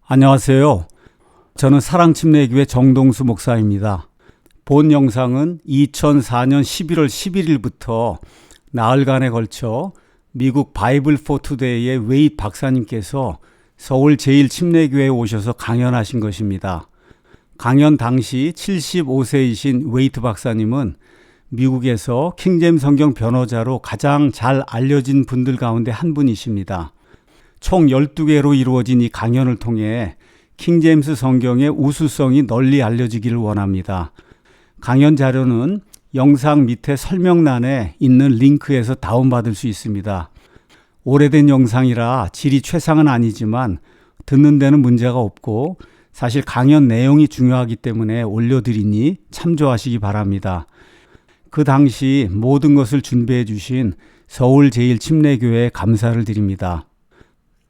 안녕하세요. 저는 사랑침례교회 정동수 목사입니다. 본 영상은 2004년 11월 11일부터 나흘간에 걸쳐 미국 바이블 포 투데이의 웨이트 박사님께서 서울 제1침례교회에 오셔서 강연하신 것입니다. 강연 당시 75세이신 웨이트 박사님은 미국에서 킹제임스 성경 변호자로 가장 잘 알려진 분들 가운데 한 분이십니다. 총 12개로 이루어진 이 강연을 통해 킹제임스 성경의 우수성이 널리 알려지기를 원합니다. 강연 자료는 영상 밑에 설명란에 있는 링크에서 다운받을 수 있습니다. 오래된 영상이라 질이 최상은 아니지만 듣는 데는 문제가 없고 사실 강연 내용이 중요하기 때문에 올려드리니 참조하시기 바랍니다. 그 당시 모든 것을 준비해 주신 서울 제1침례교회에 감사를 드립니다.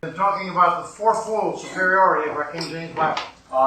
Talking about the fourfold superiority of our King James Bible.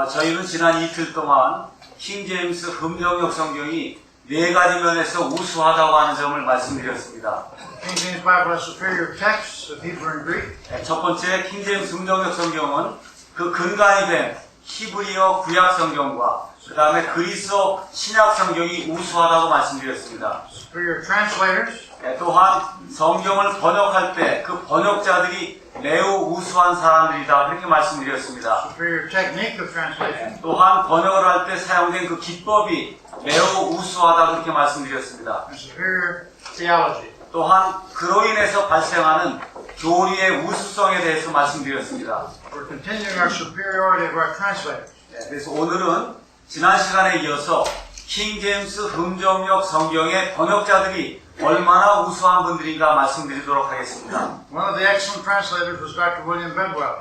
저희는 지난 이틀 동안 킹제임스 흠정역 성경이 네 가지 면에서 우수하다고 하는 점을 말씀드렸습니다. King James Bible has superior texts of Hebrew and Greek. 첫 번째 킹제임스 흠정역 성경은 그 근간이 된 히브리어 구약 성경과 그 다음에 그리스어 신약 성경이 우수하다고 말씀드렸습니다. Superior translators. 또한 성경을 번역할 때 그 번역자들이 매우 우수한 사람들이다 그렇게 말씀드렸습니다. Superior technique of translation. 또한 번역을 할 때 사용된 그 기법이 매우 우수하다 그렇게 말씀드렸습니다. And superior theology. 또한 그로 인해서 발생하는 교리의 우수성에 대해서 말씀드렸습니다. We're continuing our superiority of our translators. 그래서 오늘은 지난 시간에 이어서 킹제임스 흠정역 성경의 번역자들이 얼마나 우수한 분들인가 말씀드리도록 하겠습니다. One of the excellent translators was Dr. William Bedwell.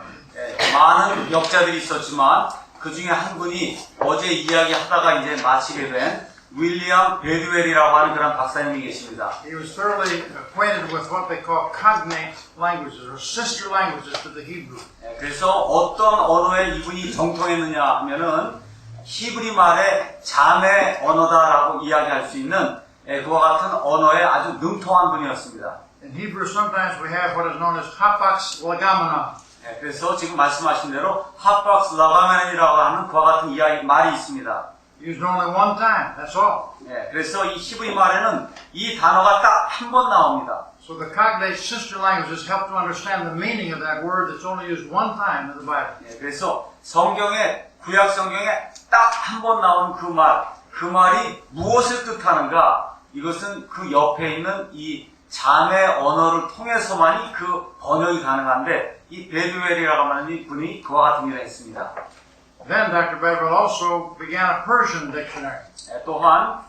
많은 역자들이 있었지만 그 중에 한 분이 어제 이야기하다가 이제 마치게 된 윌리엄 베드웰이라고 하는 그런 박사님이 계십니다. He was thoroughly acquainted with what they call cognate languages or sister languages to the Hebrew. 그래서 어떤 언어에 이분이 정통했느냐 하면은 히브리 말의 자매 언어다라고 이야기할 수 있는 그와 같은 언어에 아주 능통한 분이었습니다. In Hebrew, sometimes we have what is known as hapax legomenon. 그래서 지금 말씀하신 대로 하박스 라가멘이라고 하는 그와 같은 말이 있습니다. Used only one time, that's all. 그래서 이 히브리 말에는 이 단어가 딱 한 번 나옵니다. So the cognate sister languages help to understand the meaning of that word that's only used one time in the Bible. 그래서 성경에 구약 성경에 딱 한 번 나오는 그 말이 무엇을 뜻하는가? 이것은 그 옆에 있는 이 자매 언어를 통해서만이 그 번역이 가능한데 이 베드웰이라고 하는 이 분이 그와 같은 일을 했습니다. Then Dr. Bedwell also began a Persian dictionary. 또한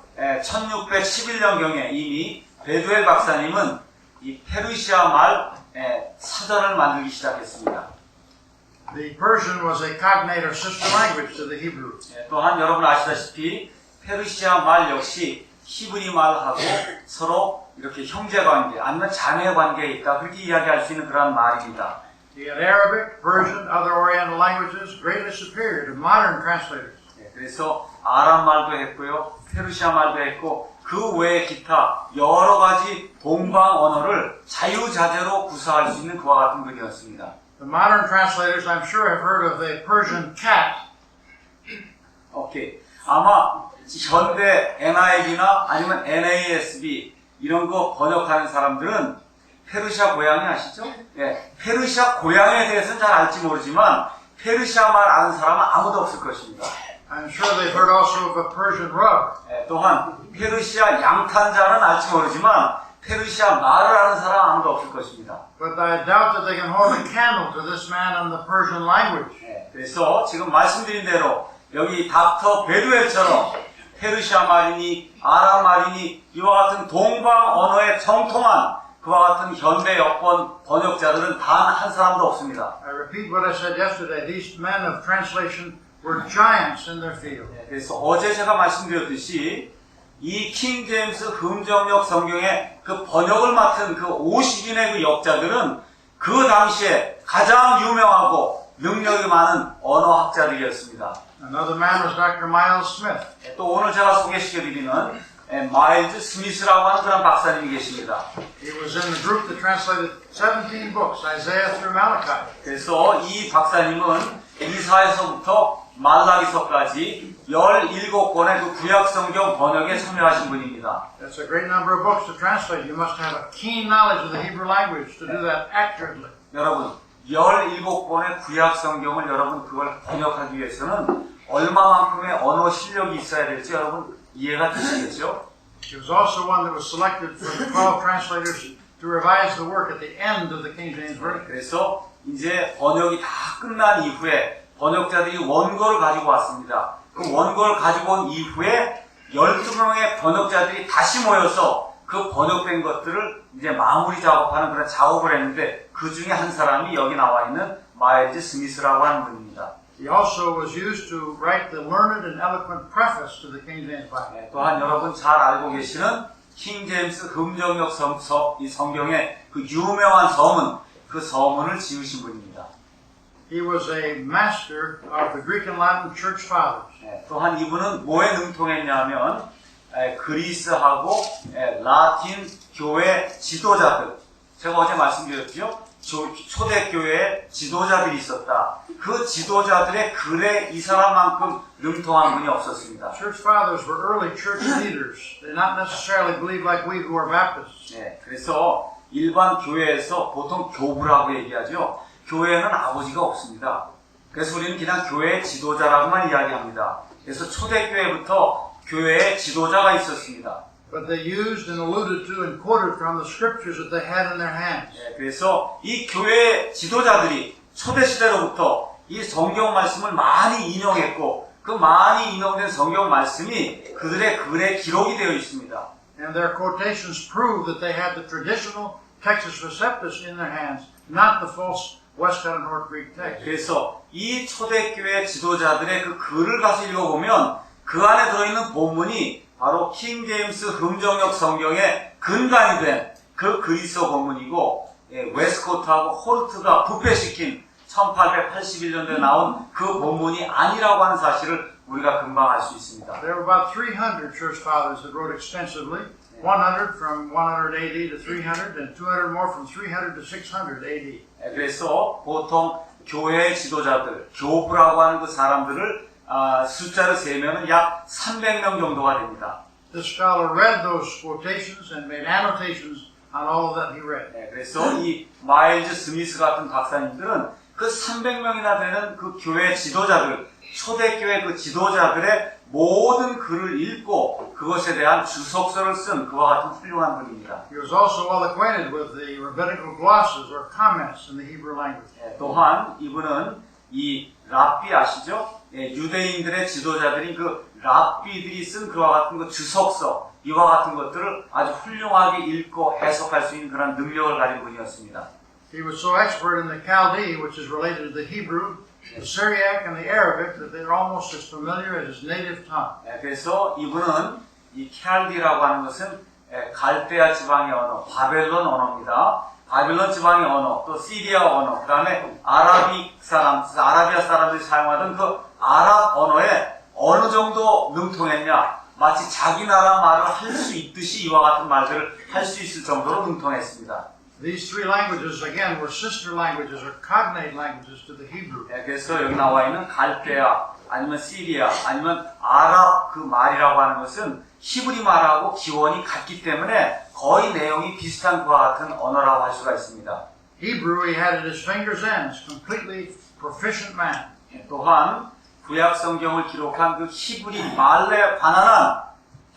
1611년경에 이미 베드웰 박사님은 이 페르시아 말 사전을 만들기 시작했습니다. The Persian was a cognate or sister language to the Hebrew. 또한 여러분 아시다시피 페르시아 말 역시 히브리 말하고 서로 이렇게 형제 관계 아니면 자매 관계에 있다 그렇게 이야기할 수 있는 그런 말입니다. He had Arabic, Persian, other Oriental languages greatly superior to modern translators. 그래서 아람 말도 했고요, 페르시아 말도 했고 그 외에 기타 여러 가지 동방 언어를 자유자재로 구사할 수 있는 그와 같은 분이었습니다. The modern translators, I'm sure, have heard of the Persian cat. 오케이. 아마 현대 NIV나 아니면 NASB 이런 거 번역하는 사람들은 페르시아 고양이 아시죠? 페르시아 고양이에 대해서는 잘 알지 모르지만 페르시아 말 아는 사람은 아무도 없을 것입니다. I'm sure they've heard also of a Persian rug. 또한 페르시아 양탄자는 알지 모르지만 페르시아 말을 아는 사람은 아무도 없을 것입니다. But I doubt that they can hold a candle to this man in the Persian language. 그래서 지금 말씀드린 대로 여기 닥터 베드웰처럼 페르시아 말이니 아람 말이니 이와 같은 동방 언어에 정통한 그와 같은 현대 여권 번역자들은 단 한 사람도 없습니다. I repeat what I said yesterday. These men of translation were giants in their field. 그래서 어제 제가 말씀드렸듯이 이 킹제임스 흠정역 성경의 그 번역을 맡은 그 50인의 그 역자들은 그 당시에 가장 유명하고 능력이 많은 언어학자들이었습니다. Another man was Dr. Miles Smith. 또 오늘 제가 소개시켜드리는 마일즈 스미스라고 하는 그런 박사님이 계십니다. He was in the group that translated 17 books, Isaiah through Malachi. 그래서 이 박사님은 이사에서부터 말라기서까지 17권의 그 구약 성경 번역에 참여하신 분입니다. That's a great number of books to translate. You must have a keen knowledge of the Hebrew language to do that accurately. 여러분, 17권의 구약 성경을 여러분 그걸 번역하기 위해서는 얼마만큼의 언어 실력이 있어야 될지 여러분 이해가 되시겠죠? He was also one that was selected for the 12 translators to revise the work at the end of the King James Version. 그래서 이제 번역이 다 끝난 이후에 번역자들이 원고를 가지고 왔습니다. 그 원고를 가지고 온 이후에 12명의 번역자들이 다시 모여서 그 번역된 것들을 이제 마무리 작업하는 그런 작업을 했는데 그 중에 한 사람이 여기 나와 있는 마일즈 스미스라고 하는 분입니다. He also was used to write the learned and eloquent preface to the King James Bible. 또한 여러분 잘 알고 계시는 킹 제임스 금정역 이 성경의 그 유명한 서문, 그 서문을 지으신 분입니다. He was a master of the Greek and Latin church fathers. 또한 이분은 뭐에 능통했냐면 그리스하고 라틴 교회 지도자들, 제가 어제 말씀드렸죠. 초대교회에 지도자들이 있었다. 그 지도자들의 글에 이 사람만큼 능통한 분이 없었습니다. Church fathers were early church leaders. They not necessarily believed like we who are Baptists. 그래서 일반 교회에서 보통 교부라고 얘기하죠. 교회에는 아버지가 없습니다. 그래서 우리는 그냥 교회의 지도자라고만 이야기합니다. 그래서 초대교회부터 교회에 지도자가 있었습니다. But they used and alluded to and quoted from the scriptures that they had in their hands. 그래서 이 교회 지도자들이 초대시대로부터 이 성경 말씀을 많이 인용했고 그 많이 인용된 성경 말씀이 그들의 글에 기록이 되어 있습니다. And their quotations prove that they had the traditional Textus Receptus in their hands, not the false Westcott and Hort Greek text. 그래서 이 초대교회 지도자들의 그 글을 가서 읽어보면 그 안에 들어있는 본문이 바로 킹 제임스 금정역 성경의 근간이 된 그 그리스어 본문이고 웨스코트하고 호르트가 부패시킨 1881년도에 나온 그 본문이 아니라고 하는 사실을 우리가 금방 알 수 있습니다. There were about 300 church fathers that wrote extensively, 100 from 100 AD to 300 and 200 more from 300 to 600 AD. 그래서 보통 교회 지도자들, 교부라고 하는 그 사람들을 숫자를 세면은 약 300명 정도가 됩니다. This scholar read those quotations and made annotations on all that he read. 그래서 이 마일즈 스미스 같은 박사님들은 그 300명이나 되는 그 교회 지도자들, 초대교회 그 지도자들의 모든 글을 읽고 그것에 대한 주석서를 쓴 그와 같은 훌륭한 분입니다. He was also well acquainted with the rabbinical glosses or comments in the Hebrew language. 또한 이분은 이 랍비 아시죠? 유대인들의 지도자들이 그 랍비들이 쓴 그와 같은 그 주석서, 이와 같은 것들을 아주 훌륭하게 읽고 해석할 수 있는 그런 능력을 가진 분이었습니다. He was so expert in the Chaldee, which is related to the Hebrew, the Syriac, and the Arabic that they're almost as familiar as his native tongue. 그래서 이분은 이 캘디라고 하는 것은 갈대아 지방의 언어, 바벨론 언어입니다. 바벨론 지방의 언어, 또 시리아 언어, 그 다음에 아라비아 사람들이 사용하던 그 아랍 언어에 어느 정도 능통했냐, 마치 자기 나라 말을 할 수 있듯이 이와 같은 말들을 할 수 있을 정도로 능통했습니다. These three languages, again, were sister languages or cognate languages to the Hebrew. 그래서 여기 나와 있는 갈대아, 아니면 시리아, 아니면 아랍 그 말이라고 하는 것은 히브리 말하고 기원이 같기 때문에 거의 내용이 비슷한 것과 같은 언어라고 할 수가 있습니다. Hebrew he had at his fingers' ends, completely proficient man. 또한 구약 성경을 기록한 그 히브리 말에 관한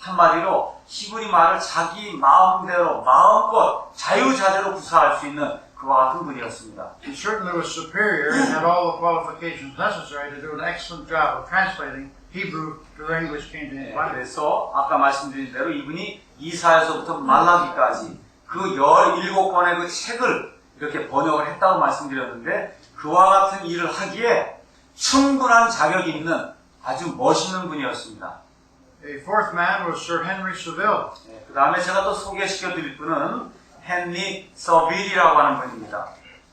한마디로 히브리 말을 자기 마음대로 마음껏 자유자재로 구사할 수 있는 그와 같은 분이었습니다. He certainly was superior and had all the qualifications necessary to do an excellent job of translating Hebrew to the English King James Bible. 그래서 아까 말씀드린 대로 이분이 이사야서부터 말라기까지 그 17권의 그 책을 이렇게 번역을 했다고 말씀드렸는데 그와 같은 일을 하기에 충분한 자격이 있는 아주 멋있는 분이었습니다. A fourth man was Sir Henry Saville. 그 다음에 제가 또 소개시켜 드릴 분은 헨리 서빌이라고 하는 분입니다.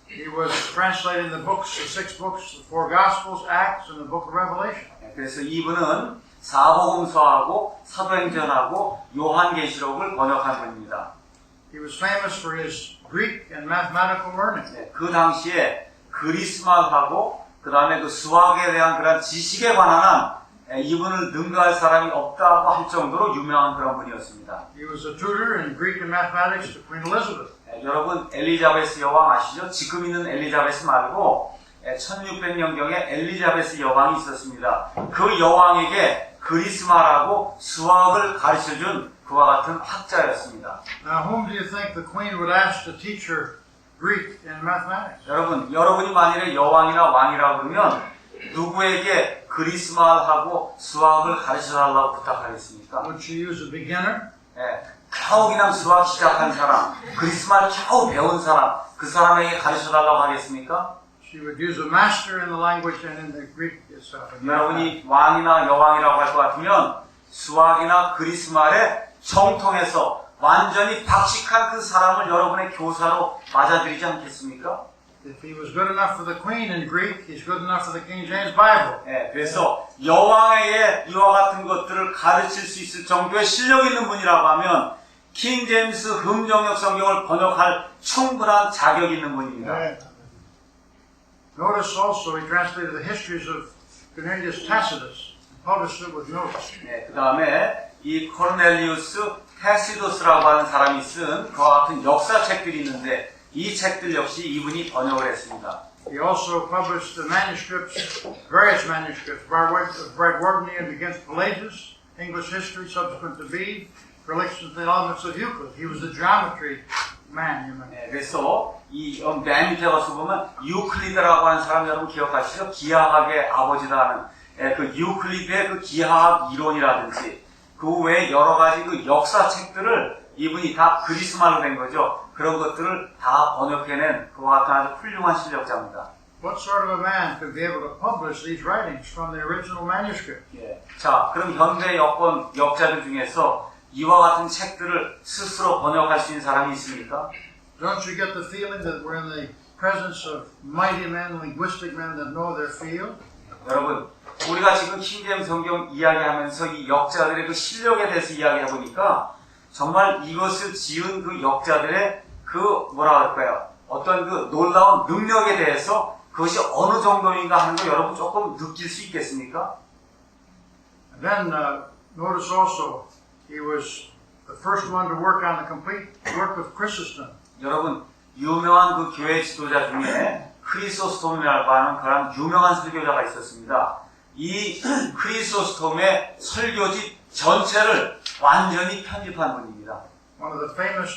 He was translating the books, the six books, the four Gospels, Acts, and the book of Revelation. 그래서 이분은 사복음서하고 사도행전하고 요한계시록을 번역한 분입니다. He was famous for his Greek and mathematical learning. 그 당시에 그리스말하고 그 다음에 그 수학에 대한 그런 지식에 관한 한 이분을 능가할 사람이 없다고 할 정도로 유명한 그런 분이었습니다. He was a tutor in Greek and mathematics to Queen Elizabeth. 여러분 엘리자베스 여왕 아시죠? 지금 있는 엘리자베스 말고 1600년경에 엘리자베스 여왕이 있었습니다. 그 여왕에게 그리스마라고 수학을 가르쳐준 그와 같은 학자였습니다. Now, whom do you think the Queen would ask to teach her Greek and mathematics? 여러분이 만일에 여왕이나 왕이라 그러면 누구에게 그리스말하고 수학을 가르쳐달라고 부탁하겠습니까? Would she use a beginner? 겨우 그냥 수학 시작한 사람, 그리스말 겨우 배운 사람, 그 사람에게 가르쳐달라고 하겠습니까? She would use a master in the language and in the Greek itself. 여러분이 왕이나 여왕이라고 할 것 같으면 수학이나 그리스말에 정통해서 완전히 박식한 그 사람을 여러분의 교사로 맞아들이지 않겠습니까? If he was good enough for the Queen in Greek, he's good enough for the King James Bible. 그래서 여왕에게 이와 같은 것들을 가르칠 수 있을 정도의 실력 있는 분이라고 하면 킹 제임스 흠정역 성경을 번역할 충분한 자격 있는 분입니다. Notice also he translated the histories of Cornelius Tacitus and published it with notes. 그 다음에 이 코르넬리우스 타시도스라고 하는 사람이 쓴 그와 같은 역사책들이 있는데 이 책들 역시 이분이 번역을 했습니다. He also published the manuscripts, various manuscripts, Bradwardian against Pelagius, English history subsequent to Bede, Relictions and Elements of Euclid. He was the geometry man, you know. 그래서 이 맨 밑에 가서 보면 유클리드라고 하는 사람 여러분 기억하시죠? 기하학의 아버지다 하는 그 유클리드의 그 기하학 이론이라든지 그 외에 여러 가지 그 역사책들을 이분이 다 그리스말로 된 거죠. 그런 것들을 다 번역해낸 그와 같은 아주 훌륭한 실력자입니다. What sort of a man could be able to publish these writings from the original manuscript? 자, 그럼 현대 여권 역자들 중에서 이와 같은 책들을 스스로 번역할 수 있는 사람이 있습니까? Don't you get the feeling that we're in the presence of mighty men, linguistic men that know their field? 여러분, 우리가 지금 킹제임스 성경 이야기하면서 이 역자들의 그 실력에 대해서 이야기해 보니까 정말 이것을 지은 그 역자들의 그 뭐라 할까요? 어떤 그 놀라운 능력에 대해서 그것이 어느 정도인가 하는 거 여러분 조금 느낄 수 있겠습니까? And then notice also he was the first one to work on the complete work of Chrysostom. 여러분 유명한 그 교회 지도자 중에 크리소스톰이라고 하는 그런 유명한 설교자가 있었습니다. 이 크리소스톰의 설교집 전체를 완전히 편집한 분입니다. One of the famous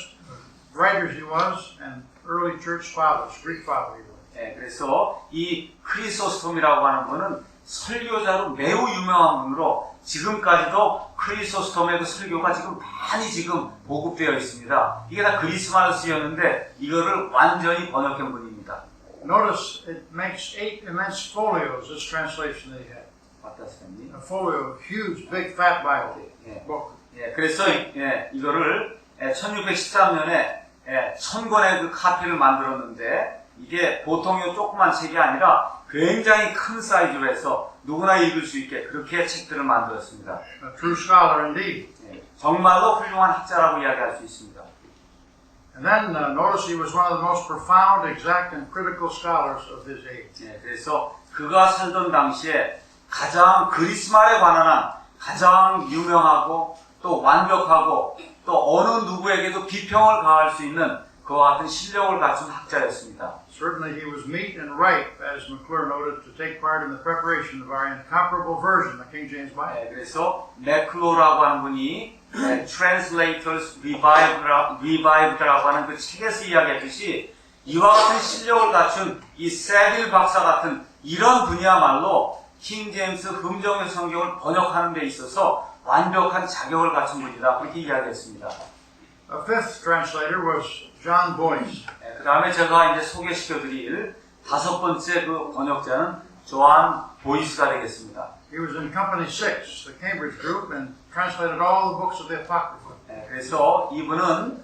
writers he was, and early church fathers, Greek father he was. 그래서 이 크리소스톰이라고 하는 분은 설교자로 매우 유명한 분으로 지금까지도 크리소스톰의 그 설교가 지금 많이 지금 보급되어 있습니다. 이게 다 그리스말로 쓰였는데 이거를 완전히 번역한 분입니다. Notice it makes 8 immense folios, this translation that he had. 맞다스님. A folio, huge, big, fat Bible book. 그래서 이거를 1613년에 1000권의 그 카피를 만들었는데 이게 보통 이 조그만 책이 아니라 굉장히 큰 사이즈로 해서 누구나 읽을 수 있게 그렇게 책들을 만들었습니다. A true scholar indeed. 정말로 훌륭한 학자라고 이야기할 수 있습니다. And then notice he was one of the most profound, exact, and critical scholars of his age. 그래서 그가 살던 당시에 가장 그리스말에 관한 한 가장 유명하고 또 완벽하고 또 어느 누구에게도 비평을 가할 수 있는 그와 같은 실력을 갖춘 학자였습니다. Certainly he was meet and ripe, as McClure noted, to take part in the preparation of our incomparable version, the King James Bible. 그래서 맥클로라고 하는 분이 Translators Revived라고 하는 그 책에서 이야기했듯이 이와 같은 실력을 갖춘 이 세빌 박사 같은 이런 분이야말로 킹 제임스 흠정역 성경을 번역하는 데 있어서 완벽한 자격을 갖춘 분이다. 그렇게 이야기했습니다. A fifth translator was John Boyce. 그 다음에 제가 이제 소개시켜드릴 다섯 번째 그 번역자는 조한 보이스가 되겠습니다. He was in Company 6, the Cambridge group, and translated all the books of the Apocrypha. 그래서 이분은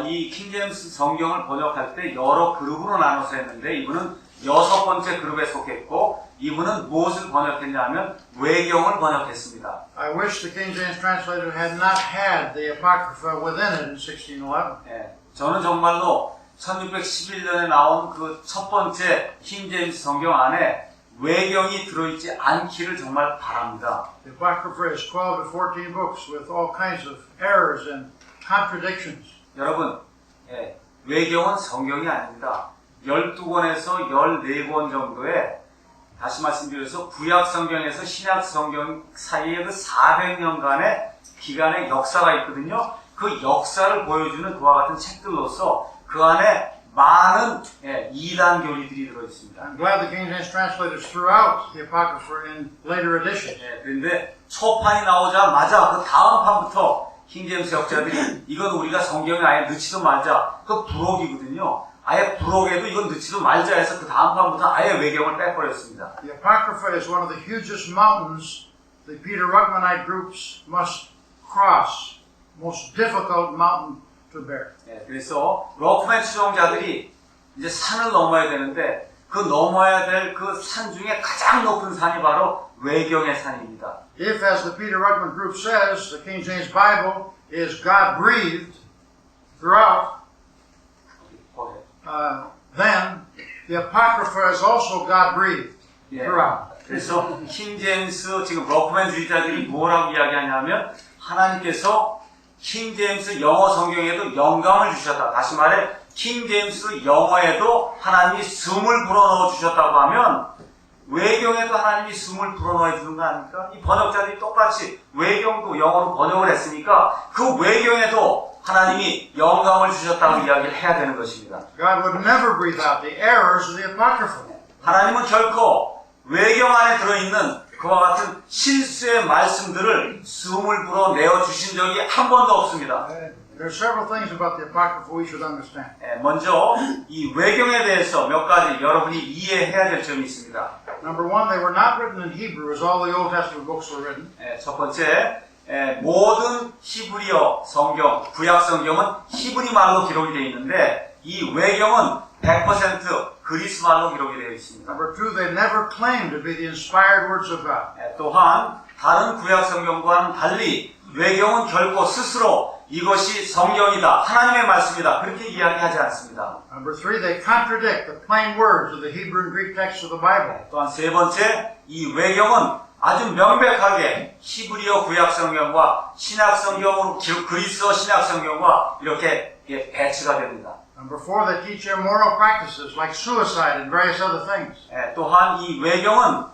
이 킹제임스 성경을 번역할 때 여러 그룹으로 나눠서 했는데 이분은 6번째 그룹에 속했고 이분은 무엇을 번역했냐면 외경을 번역했습니다. I wish the King James translator had not had the Apocrypha within it in 1611. 저는 정말로 1611년에 나온 그 첫 번째 킹제임스 성경 안에 외경이 들어있지 않기를 정말 바랍니다. The Apocrypha is 12 to 14 books with all kinds of errors and contradictions. 여러분, 외경은 성경이 아닙니다. 12권에서 14권 정도의 다시 말씀드려서 구약 성경에서 신약 성경 사이에 그 400년간의 기간의 역사가 있거든요. 그 역사를 보여주는 그와 같은 책들로서 그 안에 많은 이단 교리들이 들어 있습니다. I'm glad the King James translators threw out the Apocrypha in later editions. 그런데 초판이 나오자마자 그 다음 판부터 킹제임스 역자들이 이건 우리가 성경에 아예 넣지도 말자. 그 부록이거든요. 아예 부록에도 이건 넣지도 말자 해서 그 다음 판부터 아예 외경을 빼버렸습니다. The Apocrypha is one of the hugest mountains the Peter Ruckmanite groups must cross. Most difficult mountain to bear. 그래서 럭맨 추종자들이 이제 산을 넘어야 되는데 그 넘어야 될 그 산 중에 가장 높은 산이 바로 외경의 산입니다. If, as the Peter Ruckman group says, the King James Bible is God-breathed throughout, then the Apocrypha is also God-breathed throughout. 그래서 킹제임스 지금 럭맨 주의자들이 뭐라고 이야기하냐면 하나님께서 킹제임스 영어 성경에도 영감을 주셨다. 다시 말해 킹제임스 영어에도 하나님이 숨을 불어넣어 주셨다고 하면 외경에도 하나님이 숨을 불어넣어 주는 거 아닙니까? 이 번역자들이 똑같이 외경도 영어로 번역을 했으니까 그 외경에도 하나님이 영감을 주셨다고 이야기를 해야 되는 것입니다. God would never breathe out the errors of the Apocrypha. 하나님은 결코 외경 안에 들어있는 그와 같은 실수의 말씀들을 숨을 불어내어 주신 적이 한 번도 없습니다. There are several things about the Apocrypha we should understand. 먼저 이 외경에 대해서 몇 가지 여러분이 이해해야 될 점이 있습니다. Number one, they were not written in Hebrew as all the Old Testament books were written. 첫 번째, 모든 히브리어 성경, 구약 성경은 히브리 말로 기록이 되어 있는데 이 외경은 100% 그리스 말로 기록이 되어 있습니다. Number two, they never claimed to be the inspired words of God. 또한 다른 구약 성경과는 달리 외경은 결코 스스로 이것이 성경이다, 하나님의 말씀이다 그렇게 이야기하지 않습니다. Number three, they contradict the plain words of the Hebrew and Greek texts of the Bible. 또한 세 번째, 이 외경은 아주 명백하게 히브리어 구약 성경과 신약 성경으로 그리스어 신약 성경과 이렇게 배치가 됩니다. Number four, they teach immoral practices like suicide and various other things. 또한 이 외경은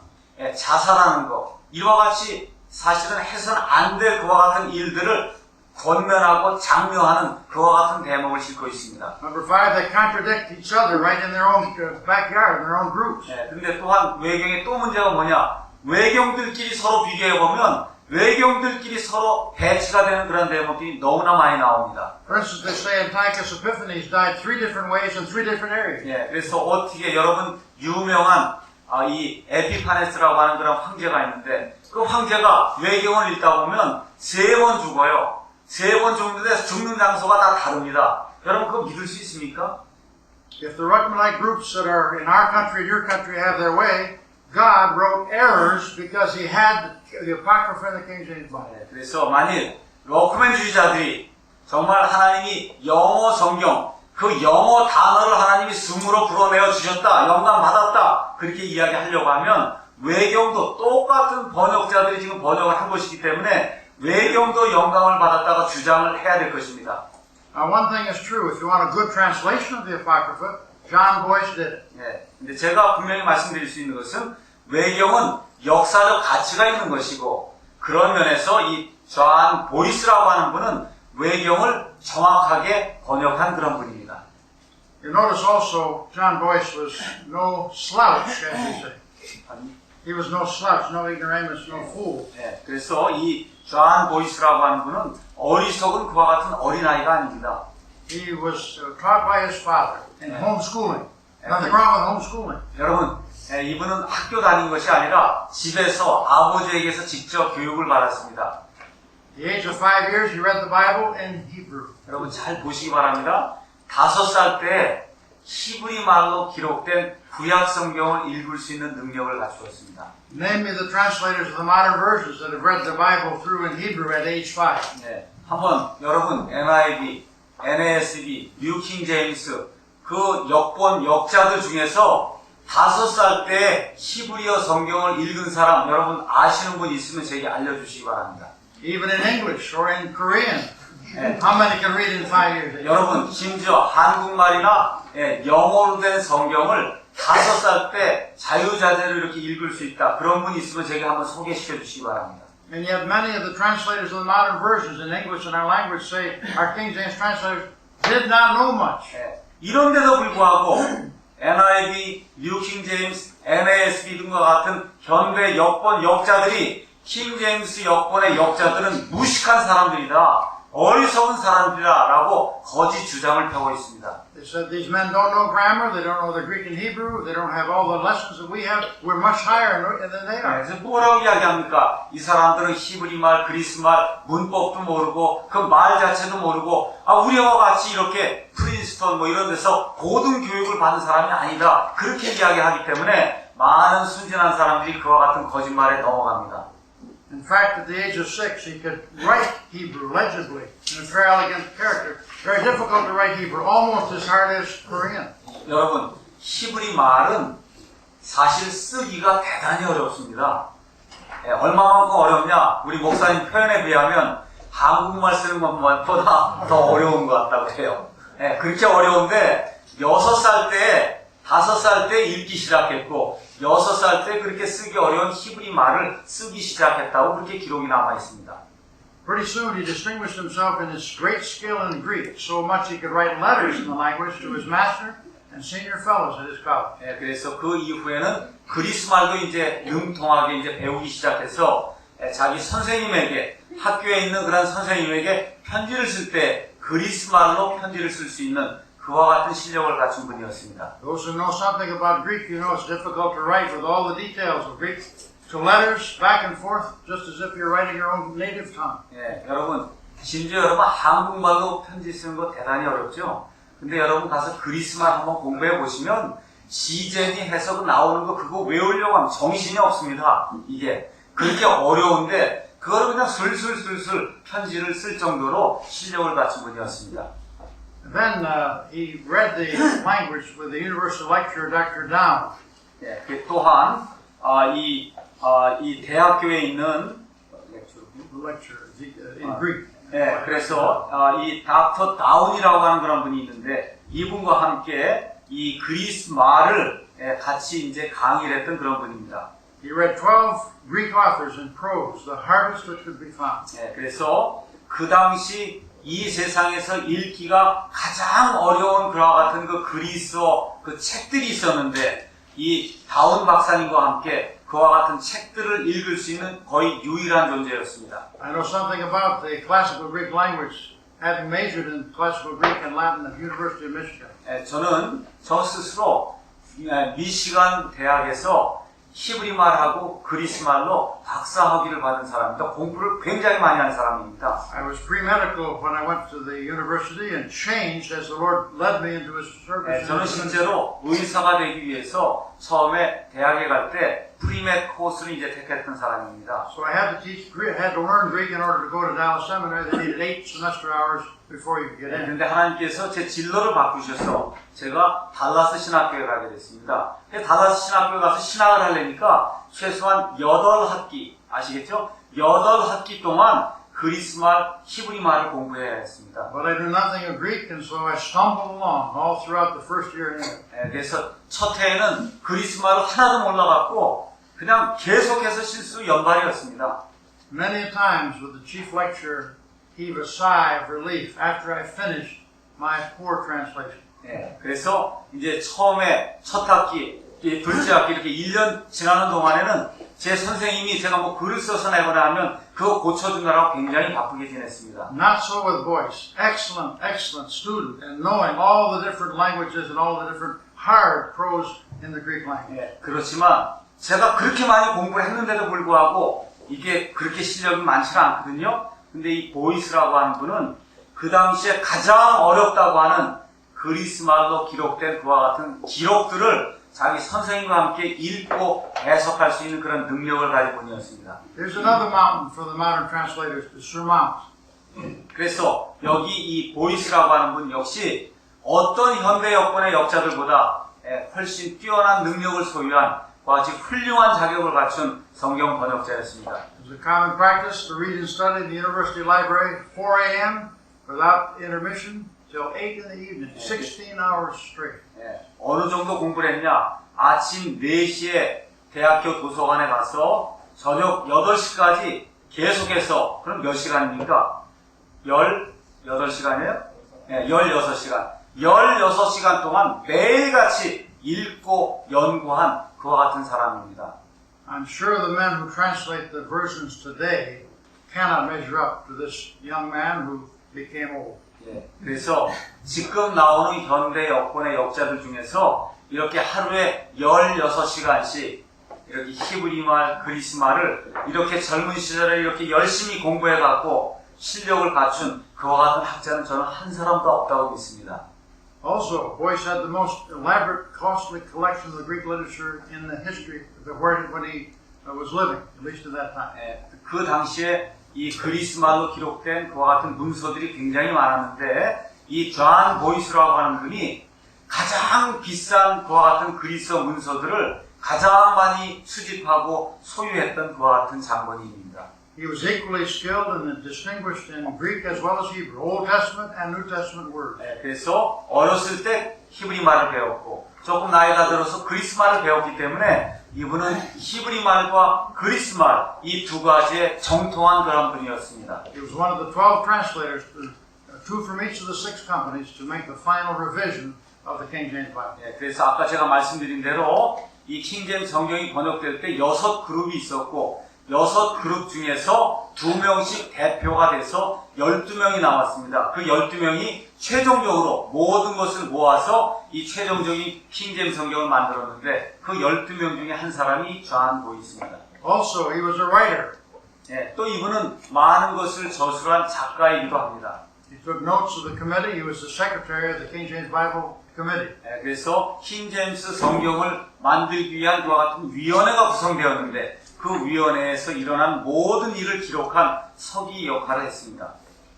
자살하는 것, 이와 같이 사실은 해서는 안 될 그와 같은 일들을 권면하고 장려하는 그와 같은 대목을 싣고 있습니다. Number five, they contradict each other right in their own backyard, in their own groups. 근데 또한 외경의 또 문제가 뭐냐? 외경들끼리 서로 비교해보면 외경들끼리 서로 배치가 되는 그런 대목들이 너무나 많이 나옵니다. For instance, they say Antiochus Epiphanes died 3 different ways in 3 different areas. 그래서 어떻게 여러분 유명한 이 에피파네스라고 하는 그런 황제가 있는데 그 황제가 외경을 읽다 보면 3번 죽어요. 3번 죽는데 죽는 장소가 다 다릅니다. 여러분 그거 믿을 수 있습니까? If the Ruckmanite groups that are in our country and your country have their way, God wrote errors because He had the Apocrypha in the King James Bible. 그래서 만일 럭맨주의자들이 정말 하나님이 영어 성경 그 영어 단어를 하나님이 숨으로 불어내어 주셨다, 영감 받았다 그렇게 이야기하려고 하면 외경도 똑같은 번역자들이 지금 번역을 한 것이기 때문에 외경도 영감을 받았다가 주장을 해야 될 것입니다. Now, one thing is true. If you want a good translation of the Apocrypha, John Boyce did it. 근데 제가 분명히 말씀드릴 수 있는 것은 외경은 역사적 가치가 있는 것이고 그런 면에서 이 존 보이스라고 하는 분은 외경을 정확하게 번역한 그런 분입니다. You notice also, John Boyce was no slouch, as we say. He was no slouch, no ignoramus, no fool. 그래서 이 존 보이스라고 하는 분은 어리석은 그와 같은 어린아이가 아닙니다. He was taught by his father in homeschooling. Nothing wrong with homeschooling. 여러분, 이분은 학교 다닌 것이 아니라 집에서 아버지에게서 직접 교육을 받았습니다. At the age of 5 years, he read the Bible in Hebrew. 여러분 잘 보시기 바랍니다. 5살 때 히브리 말로 기록된 구약 성경을 읽을 수 있는 능력을 갖추었습니다. Name me the translators of the modern versions that have read the Bible through in Hebrew at age 5. 한번 여러분 NIV, NASB, 뉴 킹 제임스 그 역본 역자들 중에서 5살 때 히브리어 성경을 읽은 사람 여러분 아시는 분 있으면 제게 알려주시기 바랍니다. Even in English or in Korean. How many can read in 5 years? 여러분 심지어 한국말이나 영어로 된 성경을 5살 때 자유자재로 이렇게 읽을 수 있다. 그런 분 있으면 제게 한번 소개시켜 주시기 바랍니다. And yet many of the translators of the modern versions in English and our language say our King James translators did not know much. 이런데도 불구하고 NIV, New King James, NASB 등과 같은 현대 역본 역자들이 킹 제임스 역본의 역자들은 무식한 사람들이다. 어리석은 사람들이다 라고 거짓 주장을 펴고 있습니다. They said these men don't know grammar, they don't know the Greek and Hebrew, they don't have all the lessons that we have. We're much higher than they are. 그래서 뭐라고 이야기합니까? 이 사람들은 히브리 말, 그리스 말, 문법도 모르고 그 말 자체도 모르고 우리와 같이 이렇게 프린스턴 뭐 이런 데서 고등 교육을 받은 사람이 아니다. 그렇게 이야기하기 때문에 많은 순진한 사람들이 그와 같은 거짓말에 넘어갑니다. In fact, at the age of 6, he could write Hebrew legibly in a very elegant character. Very difficult to write Hebrew, almost as hard as Korean. 여러분, 히브리 말은 사실 쓰기가 대단히 어렵습니다. 얼마만큼 어렵냐? 우리 목사님 표현에 비하면 한국말 쓰는 것보다 더 어려운 것 같다고 해요. 그렇게 어려운데 6살 때, 5살 때 읽기 시작했고 6살 때 그렇게 쓰기 어려운 히브리 말을 쓰기 시작했다고 그렇게 기록이 남아 있습니다. Pretty soon he distinguished himself in his great skill in Greek, so much he could write letters in the language to his master and senior fellows at his college. 그래서 그 이후에는 그리스 말도 이제 능통하게 이제 배우기 시작해서 자기 선생님에게 학교에 있는 그런 선생님에게 편지를 쓸 때 그리스 말로 편지를 쓸 수 있는 그와 같은 실력을 갖춘 분이었습니다. Those who know something about Greek, you know it's difficult to write with all the details of Greek. To letters back and forth, just as if you're writing your own native tongue. 여러분, 심지어 여러분 한국말로 편지 쓰는 거 대단히 어렵죠? 근데 여러분 가서 그리스말 한번 공부해 보시면 시제니 해석 나오는 거 그거 외우려고 하면 정신이 없습니다. 이게 그렇게 어려운데 그걸 그냥 술술술술 편지를 쓸 정도로 실력을 갖춘 분이었습니다. Then he read the language with the universal lecturer, Dr. Down. 또한 이 대학교에 있는 Lecturer in Greek. 그래서 이 닥터 다운이라고 하는 그런 분이 있는데 이분과 함께 이 그리스 말을 같이 이제 강의를 했던 그런 분입니다. He read 12 Greek authors in prose, the hardest which could be found. 그래서 그 당시 이 세상에서 읽기가 가장 어려운 그와 같은 그 그리스어 그 책들이 있었는데 이 다운 박사님과 함께 그와 같은 책들을 읽을 수 있는 거의 유일한 존재였습니다. I know something about the classical Greek language, having majored in classical Greek and Latin at the University of Michigan. 저는 저 스스로 미시간 대학에서 히브리 말하고 그리스 말로 박사학위를 받은 사람입니다. 공부를 굉장히 많이 한 사람입니다. I was pre-medical when I went to the university and changed as the Lord led me into His service. 저는 실제로 의사가 되기 위해서 처음에 대학에 갈 때 프리메드 코스를 이제 택했던 사람입니다. So I had to teach Greek, had to learn Greek in order to go to Dallas Seminary. They needed 8 semester hours before you could get in. 그런데 하나님께서 제 진로를 바꾸셔서 제가 달라스 신학교에 가게 됐습니다. 달라스 신학교에 가서 신학을 하려니까 최소한 8학기, 아시겠죠? 8학기 동안 그리스말, 히브리 말을 공부해야 했습니다. But I knew nothing of Greek, and so I stumbled along all throughout the first year in it. 그래서 첫 해에는 그리스말을 하나도 몰라갖고 그냥 계속해서 실수 연발이었습니다. Many times with the chief lecturer, heave a sigh of relief after I finished my poor translation. 그래서 이제 처음에 첫 학기, 둘째 학기 이렇게 1년 지나는 동안에는 제 선생님이 제가 뭐 글을 써서 내거나 하면 그거 고쳐주느라고 굉장히 바쁘게 지냈습니다. Not so with Boyce. Excellent, excellent student, and knowing all the different languages and all the different hard prose in the Greek language. 그렇지만 제가 그렇게 많이 공부를 했는데도 불구하고 이게 그렇게 실력이 많지는 않거든요. 근데 이 보이스라고 하는 분은 그 당시에 가장 어렵다고 하는 그리스 말로 기록된 그와 같은 기록들을 자기 선생님과 함께 읽고 해석할 수 있는 그런 능력을 가진 분이었습니다. There's another mountain for the modern translators to surmount. 그래서 여기 이 보이스라고 하는 분 역시 어떤 현대 역본의 역자들보다 훨씬 뛰어난 능력을 소유한 그와 같이 훌륭한 자격을 갖춘 성경 번역자였습니다. It was a common practice to read and study in the university library 4 a.m. without intermission till 8 in the evening, 16 hours straight. 어느 정도 공부를 했냐? 아침 4시에 대학교 도서관에 가서 저녁 8시까지 계속해서, 그럼 몇 시간입니까? 18시간이에요? 16시간. 16시간 동안 매일같이 읽고 연구한 그와 같은 사람입니다. I'm sure the men who translate the versions today cannot measure up to this young man who became old. 그래서 지금 나오는 현대 여권의 역자들 중에서 이렇게 하루에 16시간씩 이렇게 히브리말, 그리스말을 이렇게 젊은 시절에 이렇게 열심히 공부해갖고 실력을 갖춘 그와 같은 학자는 저는 한 사람도 없다고 믿습니다. Also, Boyce had the most elaborate, costly collection of the Greek literature in the history of when he was living, at least at that time. 그 당시에 이 그리스말로 기록된 그와 같은 문서들이 굉장히 많았는데 이 존 보이스라고 하는 분이 가장 비싼 그와 같은 그리스어 문서들을 가장 많이 수집하고 소유했던 그와 같은 장본인입니다. He was equally skilled and distinguished in Greek as well as Hebrew, Old Testament and New Testament words. 그래서 어렸을 때 히브리 말을 배웠고 조금 나이가 들어서 그리스 말을 배웠기 때문에 이분은 히브리 말과 그리스 말 이 두 가지에 정통한 그런 분이었습니다. He was one of the 12 translators, two from each of the 6 companies, to make the final revision of the King James Bible. 그래서 아까 제가 말씀드린 대로 이 킹제임스 성경이 번역될 때 6그룹이 있었고 6그룹 중에서 2명씩 대표가 돼서 12명이 나왔습니다. 그 12명이 최종적으로 모든 것을 모아서 이 최종적인 킹제임스 성경을 만들었는데 그 12명 중에 한 사람이 존 보이스입니다. Also, he was a writer. 또 이분은 많은 것을 저술한 작가이기도 합니다. He took notes of the committee. He was the secretary of the King James Bible Committee. 그래서 킹제임스 성경을 만들기 위한 그와 같은 위원회가 구성되었는데 그 위원회에서 일어난 모든 일을 기록한 서기 역할을 했습니다.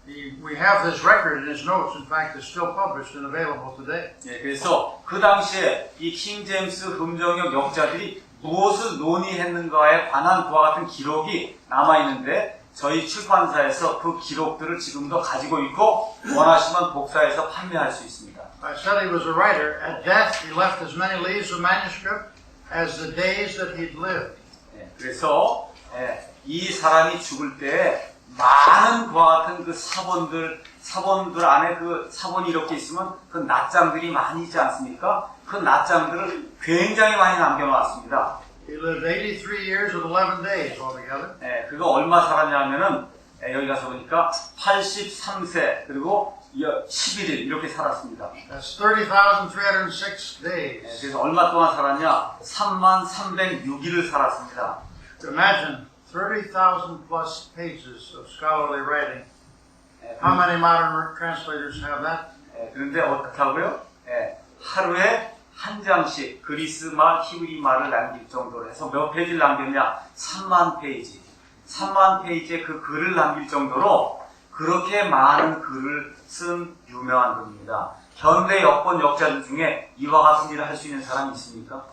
We have this record in his notes. In fact, it's still published and available today. 그래서 그 당시에 이 킹제임스 금정역 역자들이 무엇을 논의했는가에 관한 그와 같은 기록이 남아있는데 저희 출판사에서 그 기록들을 지금도 가지고 있고 원하시면 복사해서 판매할 수 있습니다. I said he was a writer. At death, he left as many leaves of manuscript as the days that he'd lived. 그래서 이 사람이 죽을 때 많은 그와 같은 그 사본들 안에 그 사본이 이렇게 있으면 그 낱장들이 많이 있지 않습니까? 그 낱장들을 굉장히 많이 남겨놓았습니다. He lived 83 years and 11 days altogether. 그거 얼마 살았냐면은 여기 가서 보니까 83세 그리고 11일 이렇게 살았습니다. That's 30,306 days. 그래서 얼마 동안 살았냐? 33,306일을 살았습니다. Imagine 30,000 plus pages of scholarly writing. How many modern translators have that? 그런데 어떻게 하고요? 하루에 한 장씩 그리스말, 히브리말을 남길 정도로 해서 몇 페이지를 남겼냐? 3만 페이지. 3만 페이지의 그 글을 남길 정도로 그렇게 많은 글을 쓴 유명한 분입니다. 현대 여권 역자들 중에 이와 같은 일을 할 수 있는 사람이 있습니까?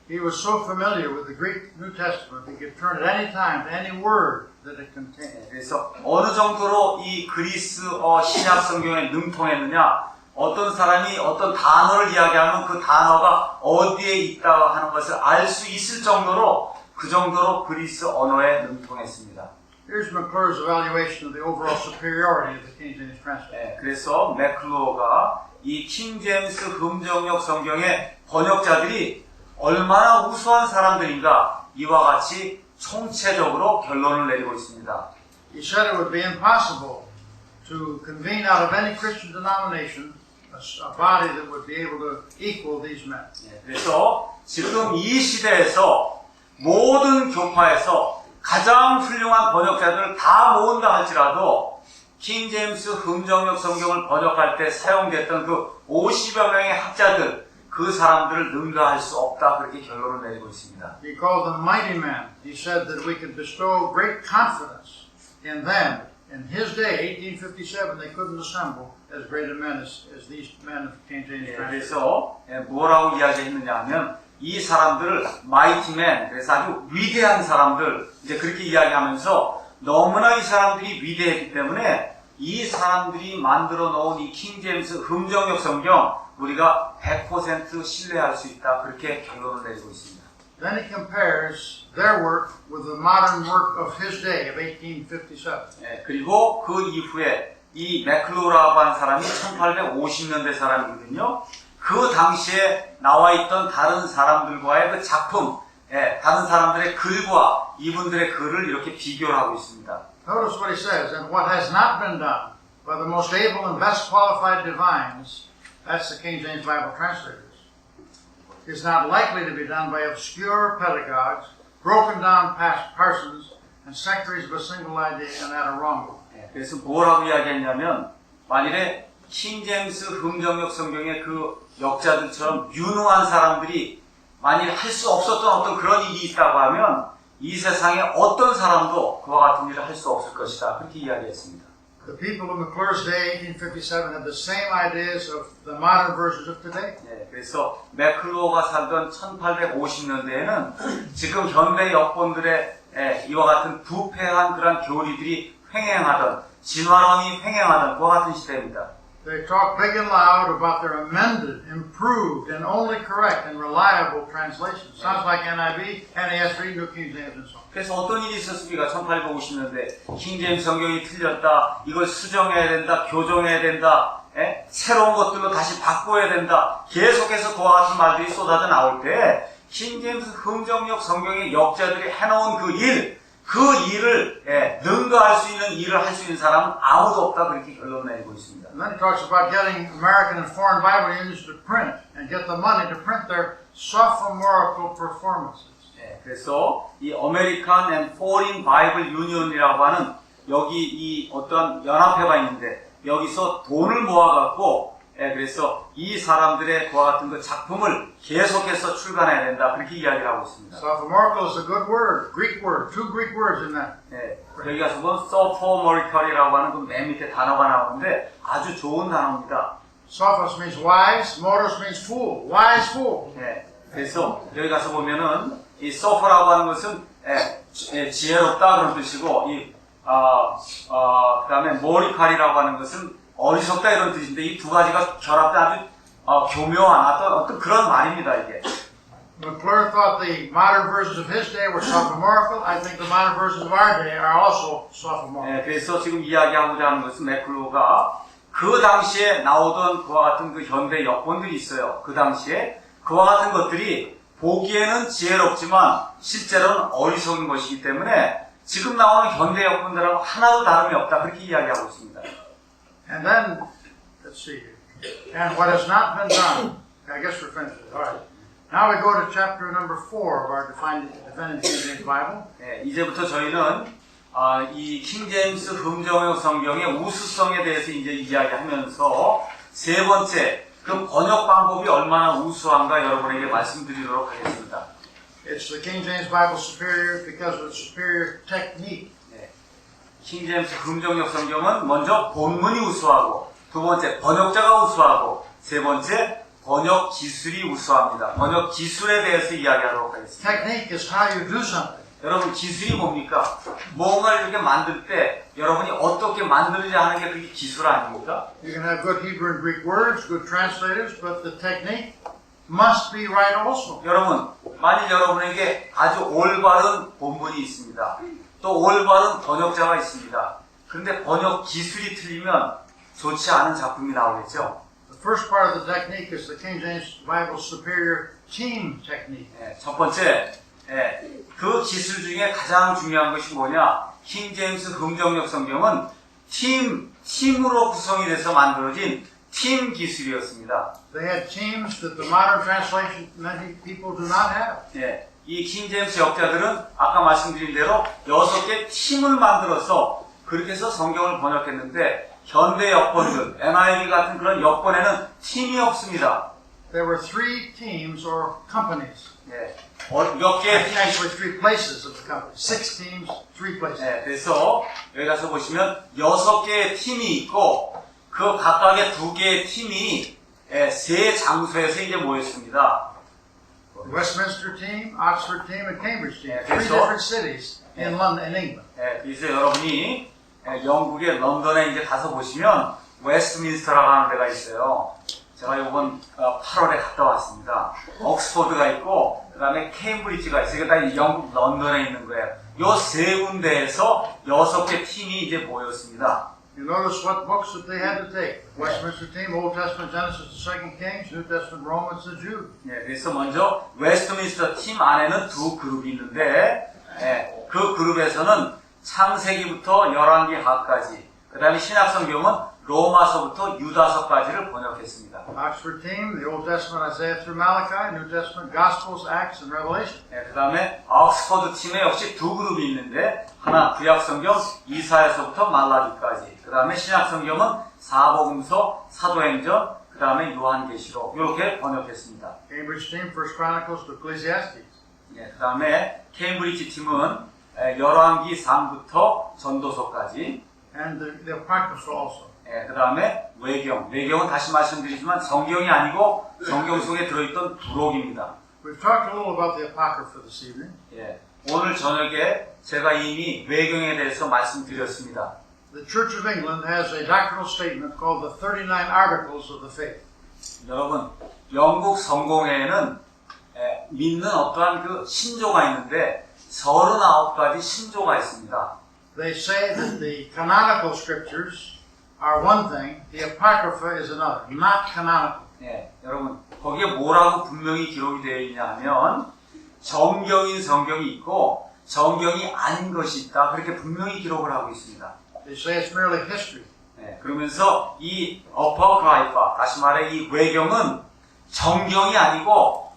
He was so familiar with the Greek New Testament, he could turn at any time to any word that it contained. 그래서 어느 정도로 이 그리스어 신약 성경에 능통했느냐? 어떤 사람이 어떤 단어를 이야기하면 그 단어가 어디에 있다고 하는 것을 알 수 있을 정도로 그 정도로 그리스 언어에 능통했습니다. Here's McClure's evaluation of the overall superiority of the King James translation. 그래서 맥클로어가 이 킹제임스 금정역 성경의 번역자들이 얼마나 우수한 사람들인가 이와 같이 총체적으로 결론을 내리고 있습니다. He said it would be impossible to convene out of any Christian denomination a body that would be able to equal these men. 그래서 지금 이 시대에서 모든 교파에서 가장 훌륭한 번역자들을 다 모은다 할지라도 킹제임스 금정역 성경을 번역할 때 사용됐던 그 50여 명의 학자들 그 사람들을 능가할 수 없다 그렇게 결론을 내리고 있습니다. He called them mighty men. He said that we could bestow great confidence in them. In his day, 1857, they couldn't assemble as great a men as these men of King James 예, Translation. 그래서 뭐라고 이야기했느냐 하면 이 사람들을 mighty men, 그래서 아주 위대한 사람들, 이제 그렇게 이야기하면서 너무나 이 사람들이 위대했기 때문에 이 사람들이 만들어 놓은 이 킹제임스 흠정역 성경 우리가 100% 신뢰할 수 있다. 그렇게 결론을 내리고 있습니다. Then he compares their work with the modern work of his day of 1857. 예, 그리고 그 이후에 이 맥클로라고 한 사람이 1850년대 사람이거든요. 그 당시에 나와 있던 다른 사람들과의 그 작품, 예, 다른 사람들의 글과 이분들의 글을 이렇게 비교를 하고 있습니다. Notice what he says, and what has not been done by the most able and best qualified divines, that's the King James Bible translators, is not likely to be done by obscure pedagogues, broken down parsons, and sectaries of a single idea and at a wrong one. 예, 그래서 뭐라고 이야기했냐면 만일에 킹제임스 흠정역 성경의 그 역자들처럼 유능한 사람들이 만일 할 수 없었던 어떤 그런 일이 있다고 하면 이 세상에 어떤 사람도 그와 같은 일을 할 수 없을 것이다. 그렇게 이야기했습니다. The people of McClure's day, 1857, had the same ideas of the modern versions of today. 예, 그래서 맥클로가 살던 1850년대에는 지금 현대 여권들의 이와 같은 부패한 그런 교리들이 횡행하던 진화론이 횡행하던 그와 같은 시대입니다. They talk big and loud about their amended, improved, and only correct and reliable translations. Sounds like NIV, NASB, New King James, and so on. 그래서 어떤 일이 있었습니까? 1850년대 킹제임스 성경이 틀렸다. 이걸 수정해야 된다. 교정해야 된다. 새로운 것들로 다시 바꿔야 된다. 계속해서 그와 같은 말들이 쏟아져 나올 때 킹제임스 흠정역 성경의 역자들이 해놓은 그 일을 능가할 수 있는 일을 할 수 있는 사람은 아무도 없다. 그렇게 결론 내리고 있습니다. And then he talks about getting American and foreign Bible unions to print and get the money to print their sophomorical performances. 그래서 이 American and Foreign Bible Union이라고 하는 여기 이 어떤 연합회가 있는데 여기서 돈을 모아갖고 그래서 이 사람들의 그와 같은 그 작품을 계속해서 출간해야 된다. 그렇게 이야기를 하고 있습니다. Sophomorical is a good word, Greek word, two Greek words in that. 여기 가서 보면 sophomorical이라고 하는 그 맨 밑에 단어가 나오는데 아주 좋은 단어입니다. Sophos means wise, moros means fool, wise fool. 그래서 여기 가서 보면은 이 sopho라고 하는 것은 지혜롭다 그런 뜻이고 그다음에 morical이라고 하는 것은 어리석다 이런 뜻인데 이 두 가지가 결합된 아주 교묘한 어떤 그런 말입니다 이게. McClure thought the modern versions of his day were sophomorical. I think the modern versions of our day are also sophomorical. 그래서 지금 이야기하고자 하는 것은 맥클로가 그 당시에 나오던 그와 같은 그 현대 여권들이 있어요. 그 당시에 그와 같은 것들이 보기에는 지혜롭지만 실제로는 어리석은 것이기 때문에 지금 나오는 현대 여권들하고 하나도 다름이 없다. 그렇게 이야기하고 있습니다. And then, let's see here. And what has not been done. I guess we're finished. All right. Now we go to chapter number 4 of our Defending King James Bible. 이제부터 저희는 이 킹제임스 흠정역 성경의 우수성에 대해서 이제 이야기하면서 세 번째 그 번역 방법이 얼마나 우수한가 여러분에게 말씀드리도록 하겠습니다. It's the King James Bible superior because of its superior technique. 킹제임스 흠정역 성경은 먼저 본문이 우수하고 두 번째 번역자가 우수하고 세 번째 번역 기술이 우수합니다. 번역 기술에 대해서 이야기하도록 하겠습니다. Technique is how you do something. 여러분 기술이 뭡니까? 뭔가를 이렇게 만들 때 여러분이 어떻게 만들느냐 하는 게 그게 기술 아닙니까? You can have good Hebrew and Greek words, good translators, but the technique must be right also. 여러분 만일 여러분에게 아주 올바른 본문이 있습니다. 또 올바른 번역자가 있습니다. 그런데 번역 기술이 틀리면 좋지 않은 작품이 나오겠죠. The first part of the technique is the King James Bible superior team technique. 첫 번째, 그 기술 중에 가장 중요한 것이 뭐냐? 킹제임스 흠정역 성경은 팀으로 구성이 돼서 만들어진 팀 기술이었습니다. They had teams that the modern translation many people do not have. 이 킹제임스 역자들은 아까 말씀드린 대로 6개 팀을 만들어서 그렇게 해서 성경을 번역했는데 현대 여권들, NIV 같은 그런 여권에는 팀이 없습니다. There were 3 teams or companies. 몇 개의 팀이 Actually 3 places of the company. 6 teams, 3 places. 그래서 여기 가서 보시면 6개의 팀이 있고 그 그 각각의 두 개의 팀이 세 장소에서 이제 모였습니다. The Westminster team, Oxford team, and Cambridge team. Three 그래서- different cities in London, in England. 그래서 여러분이 영국의 런던에 이제 가서 보시면 웨스트민스터라고 하는 데가 있어요. 제가 이번 8월에 갔다 왔습니다. 옥스퍼드가 있고 그 다음에 케임브리지가 있어요. 이게 다 영국 런던에 있는 거예요. 요 세 군데에서 6개 팀이 이제 모였습니다. You notice what books that they had to take. Westminster team, Old Testament, Genesis, the Second Kings, New Testament, Romans, and Jude. 그래서 먼저 웨스트민스터 팀 안에는 두 그룹이 있는데 그 그룹에서는 창세기부터 열왕기하까지 그 다음에 신약성경은 로마서부터 유다서까지를 번역했습니다. Oxford team, the Old Testament, Isaiah through Malachi, New Testament, Gospels, Acts, and Revelation. 그 다음에 옥스퍼드 팀에 역시 두 그룹이 있는데 하나 구약성경 이사야서부터 말라기까지 그 다음에 신약성경은 사복음서, 사도행전, 그 다음에 요한계시록 이렇게 번역했습니다. Cambridge team, First Chronicles to Ecclesiastes. 그 다음에 케임브리지 팀은 열왕기 3부터 전도서까지 And the Apocrypha also. 그 다음에 외경은 다시 말씀드리지만 성경이 아니고 성경 속에 들어있던 부록입니다. We've talked a little about the Apocrypha this evening. 오늘 저녁에 제가 이미 외경에 대해서 말씀드렸습니다. The Church of England has a doctrinal statement called the 39 Articles of the Faith. 여러분, 영국 성공회에는 믿는 어떠한 그 신조가 있는데 39가지 신조가 있습니다. They say that the canonical scriptures are one thing, the Apocrypha is another, not canonical. 여러분, 거기에 뭐라고 분명히 기록이 되어 있냐 하면 정경인 성경이 있고 정경이 아닌 것이 있다. 그렇게 분명히 기록을 하고 있습니다. They say it's merely history. 그러면서 이 어퍼크라이파, 다시 말해 이 외경은 정경이 아니고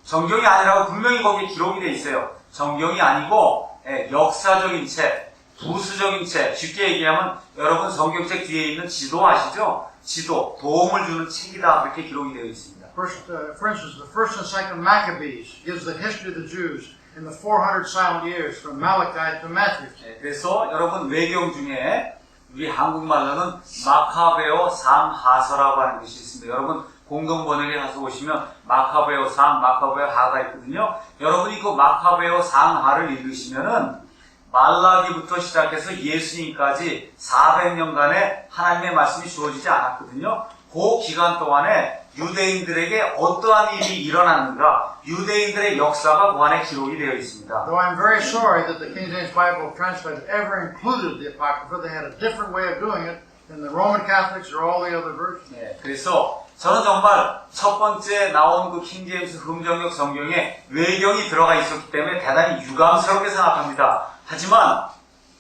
정경이 아니라고 분명히 거기에 기록이 되어 있어요. 정경이 아니고 역사적인 책, 부수적인 책, 쉽게 얘기하면 여러분 성경책 뒤에 있는 지도 아시죠? 지도, 도움을 주는 책이다. 그렇게 기록이 되어 있습니다. For instance, the first and second Maccabees gives the history of the Jews in the 400 silent years from Malachi to Matthew. 그래서 여러분 외경 중에 우리 한국말로는 마카베오 상하서라고 하는 것이 있습니다. 여러분 공동 번역에 가서 보시면 마카베오 상, 마카베오 하가 있거든요. 여러분이 그 마카베오 상하를 읽으시면은 말라기부터 시작해서 예수님까지 400년간의 하나님의 말씀이 주어지지 않았거든요. 그 기간 동안에 유대인들에게 어떠한 일이 일어났는가, 유대인들의 역사가 그 안에 기록이 되어 있습니다. Though I'm very sorry that the King James Bible translated ever included the Apocrypha, they had a different way of doing it than the Roman Catholics or all the other versions. 그래서 저는 정말 첫 번째 나온 그 킹제임스 흠정역 성경에 외경이 들어가 있었기 때문에 대단히 유감스럽게 생각합니다. 하지만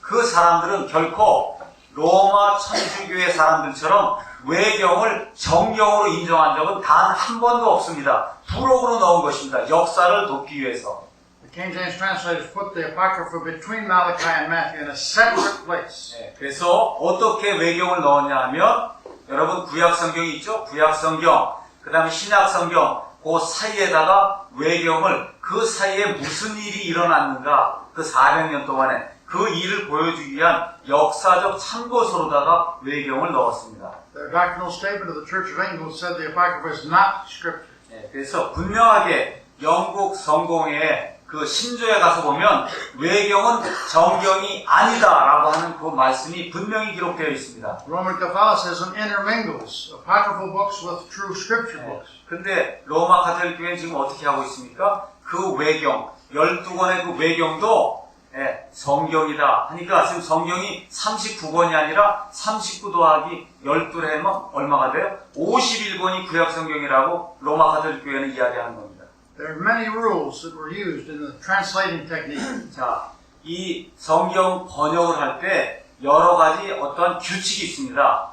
그 사람들은 결코 로마 천주교의 사람들처럼 외경을 정경으로 인정한 적은 단 한 번도 없습니다. 부록으로 넣은 것입니다. 역사를 돕기 위해서. The King James translators put the Apocrypha between Malachi and Matthew in a separate place. 그래서 어떻게 외경을 넣었냐 하면 여러분 구약 성경이 있죠? 구약 성경, 그 다음에 신약 성경, 그 사이에다가 외경을 그 사이에 무슨 일이 일어났는가 그 400년 동안에 그 일을 보여주기 위한 역사적 참고서로다가 외경을 넣었습니다. The doctrinal statement of the Church of England said the Apocrypha is not Scripture. 그래서 분명하게 영국 성공회의 그 신조에 가서 보면 외경은 정경이 아니다라고 하는 그 말씀이 분명히 기록되어 있습니다. Roman Catholicism intermingles apocryphal books with true Scripture books. 근데 로마 가톨릭 교회는 지금 어떻게 하고 있습니까? 그 외경, 12권의 그 외경도 성경이다 하니까 지금 성경이 39권이 아니라 39 더하기 12를 하면 얼마가 돼요? 51권이 구약 성경이라고 로마 가톨릭 교회는 이야기하는 겁니다. There are many rules that were used in the translating technique. 자, 이 성경 번역을 할 때 여러 가지 어떠한 규칙이 있습니다.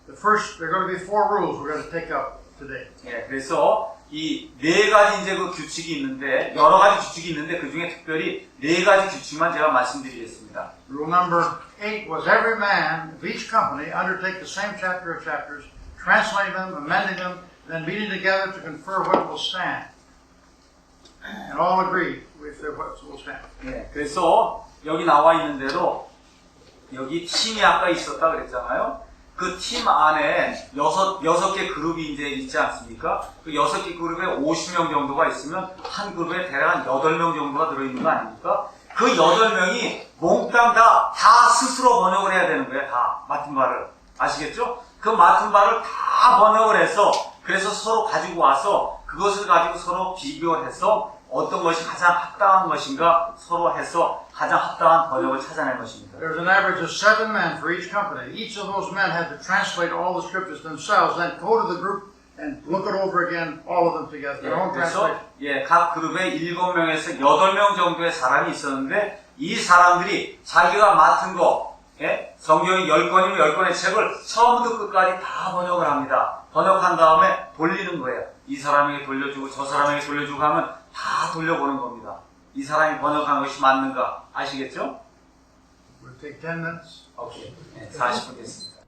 The first, there are going to be 4 rules we're going to take up today. 그래서 이 4가지 이제 그 규칙이 있는데 여러 가지 규칙이 있는데 그 중에 특별히 4가지 규칙만 제가 말씀드리겠습니다. Rule number 8 was every man of each company undertake the same chapter or chapters, translating them, amending them, then meeting together to confer what will stand. And all agreed with what will stand. 그래서 여기 나와 있는 대로 여기 팀이 아까 있었다 그랬잖아요. 그 팀 안에 여섯 개 그룹이 이제 있지 않습니까? 그 6개 그룹에 50명 정도가 있으면 한 그룹에 대략 8명 정도가 들어있는 거 아닙니까? 그 8명이 몽땅 다 스스로 번역을 해야 되는 거예요. 다 맡은 바를. 아시겠죠? 그 맡은 바를 다 번역을 해서 그래서 서로 가지고 와서 그것을 가지고 서로 비교를 해서 어떤 것이 가장 합당한 것인가 서로 해서 가장 합당한 번역을 찾아낼 것입니다. There was an average of 7 men for each company. Each of those men had to translate all the scriptures themselves, then go to the group and look it over again, all of them together, their own 그래서 translation. 각 그룹에 7명에서 8명 정도의 사람이 있었는데 이 사람들이 자기가 맡은 거 성경이 10권이면 10권의 책을 처음부터 끝까지 다 번역을 합니다. 번역한 다음에 돌리는 거예요. 이 사람에게 돌려주고 저 사람에게 돌려주고 하면 다 돌려보는 겁니다. 이 사람이 번역한 것이 맞는가 아시겠죠? We'll take 10 minutes. 오케이. 40분 됐습니다.